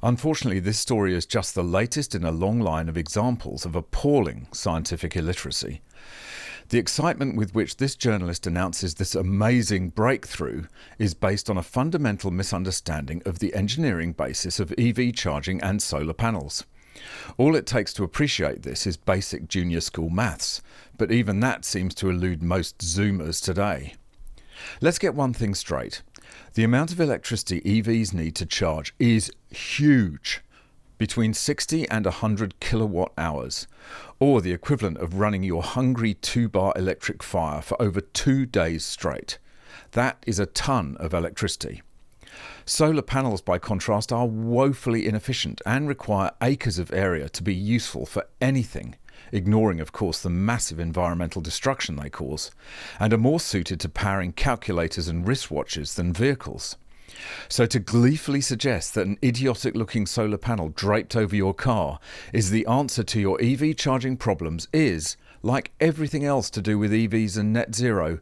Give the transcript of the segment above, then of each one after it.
Unfortunately, this story is just the latest in a long line of examples of appalling scientific illiteracy. The excitement with which this journalist announces this amazing breakthrough is based on a fundamental misunderstanding of the engineering basis of EV charging and solar panels. All it takes to appreciate this is basic junior school maths, but even that seems to elude most Zoomers today. Let's get one thing straight. The amount of electricity EVs need to charge is huge. Between 60 and 100 kilowatt hours, or the equivalent of running your hungry 2-bar electric fire for over 2 days straight. That is a ton of electricity. Solar panels, by contrast, are woefully inefficient and require acres of area to be useful for anything, ignoring, of course, the massive environmental destruction they cause, and are more suited to powering calculators and wristwatches than vehicles. So to gleefully suggest that an idiotic-looking solar panel draped over your car is the answer to your EV charging problems is, like everything else to do with EVs and net zero,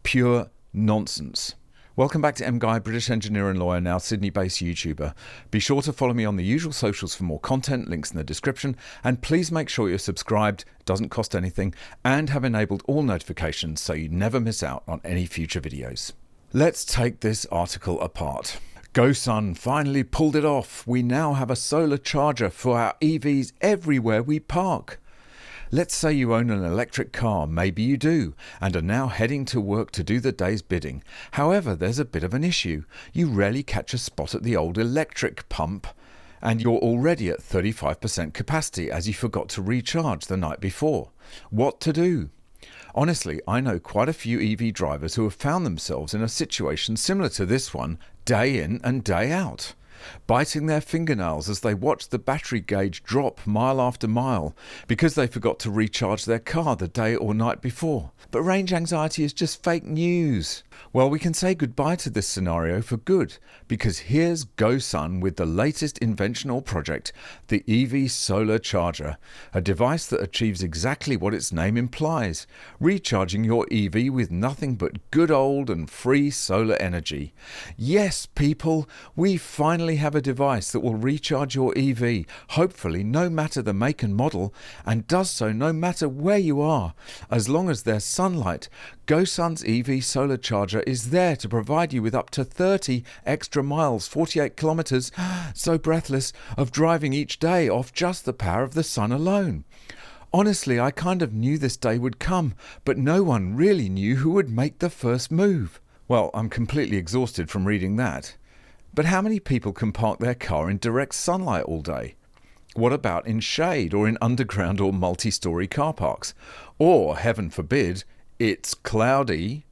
pure nonsense. Welcome back to MGUY, British engineer and lawyer, now Sydney-based YouTuber. Be sure to follow me on the usual socials for more content, links in the description, and please make sure you're subscribed, doesn't cost anything, and have enabled all notifications so you never miss out on any future videos. Let's take this article apart. GoSun finally pulled it off. We now have a solar charger for our EVs everywhere we park. Let's say you own an electric car, maybe you do, and are now heading to work to do the day's bidding. However, there's a bit of an issue. You rarely catch a spot at the old electric pump, and you're already at 35% capacity as you forgot to recharge the night before. What to do? Honestly, I know quite a few EV drivers who have found themselves in a situation similar to this one, day in and day out, biting their fingernails as they watch the battery gauge drop mile after mile because they forgot to recharge their car the day or night before. But range anxiety is just fake news. Well, we can say goodbye to this scenario for good, because here's GoSun with the latest invention or project, the EV Solar Charger, a device that achieves exactly what its name implies, recharging your EV with nothing but good old and free solar energy. Yes, people, we finally have a device that will recharge your EV, hopefully no matter the make and model, and does so no matter where you are, as long as there's sunlight. GoSun's EV Solar Charger is there to provide you with up to 30 extra miles, 48 kilometers, so breathless, of driving each day off just the power of the sun alone. Honestly, I kind of knew this day would come, but no one really knew who would make the first move. Well, I'm completely exhausted from reading that. But how many people can park their car in direct sunlight all day? What about in shade or in underground or multi-storey car parks? Or, heaven forbid, it's cloudy.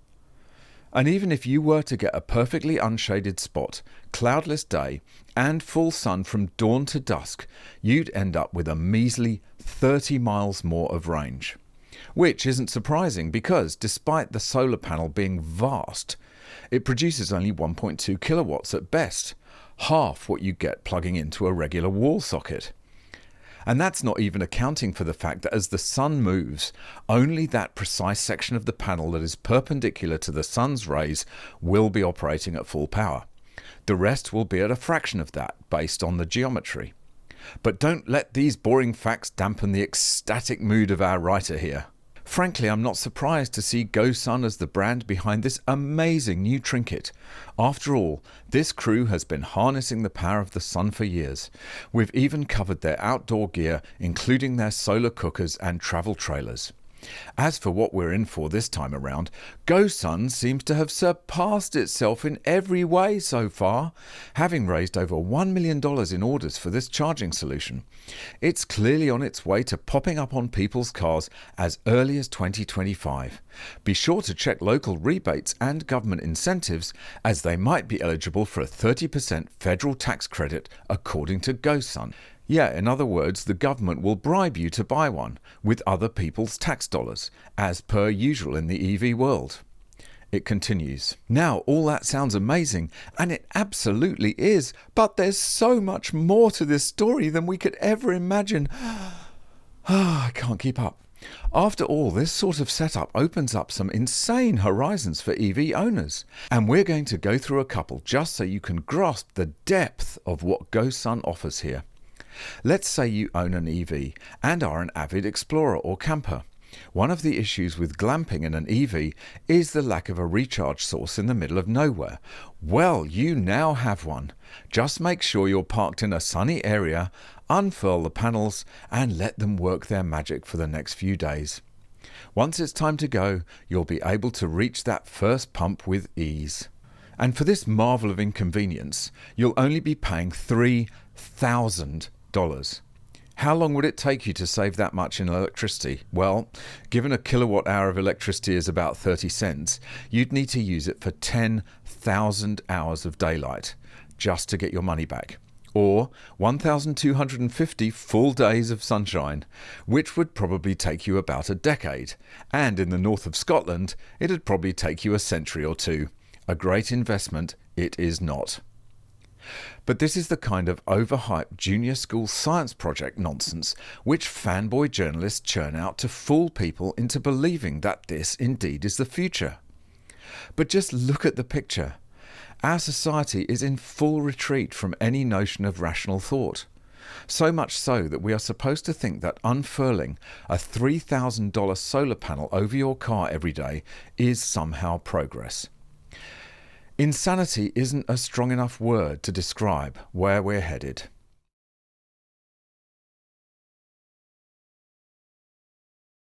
And even if you were to get a perfectly unshaded spot, cloudless day, and full sun from dawn to dusk, you'd end up with a measly 30 miles more of range. Which isn't surprising because, despite the solar panel being vast, it produces only 1.2 kilowatts at best, half what you get plugging into a regular wall socket. And that's not even accounting for the fact that as the sun moves, only that precise section of the panel that is perpendicular to the sun's rays will be operating at full power. The rest will be at a fraction of that, based on the geometry. But don't let these boring facts dampen the ecstatic mood of our writer here. Frankly, I'm not surprised to see GoSun as the brand behind this amazing new trinket. After all, this crew has been harnessing the power of the sun for years. We've even covered their outdoor gear, including their solar cookers and travel trailers. As for what we're in for this time around, GoSun seems to have surpassed itself in every way so far, having raised over $1 million in orders for this charging solution. It's clearly on its way to popping up on people's cars as early as 2025. Be sure to check local rebates and government incentives, as they might be eligible for a 30% federal tax credit according to GoSun. Yeah, in other words, the government will bribe you to buy one with other people's tax dollars, as per usual in the EV world. It continues. Now, all that sounds amazing, and it absolutely is, but there's so much more to this story than we could ever imagine. I can't keep up. After all, this sort of setup opens up some insane horizons for EV owners, and we're going to go through a couple just so you can grasp the depth of what GoSun offers here. Let's say you own an EV and are an avid explorer or camper. One of the issues with glamping in an EV is the lack of a recharge source in the middle of nowhere. Well, you now have one. Just make sure you're parked in a sunny area, unfurl the panels, and let them work their magic for the next few days. Once it's time to go, you'll be able to reach that first pump with ease. And for this marvel of inconvenience, you'll only be paying $3,000. How long would it take you to save that much in electricity? Well, given a kilowatt hour of electricity is about 30 cents, you'd need to use it for 10,000 hours of daylight just to get your money back. Or 1,250 full days of sunshine, which would probably take you about a decade. And in the north of Scotland, it'd probably take you a century or two. A great investment it is not. But this is the kind of overhyped junior school science project nonsense which fanboy journalists churn out to fool people into believing that this indeed is the future. But just look at the picture. Our society is in full retreat from any notion of rational thought. So much so that we are supposed to think that unfurling a $3,000 solar panel over your car every day is somehow progress. Insanity isn't a strong enough word to describe where we're headed.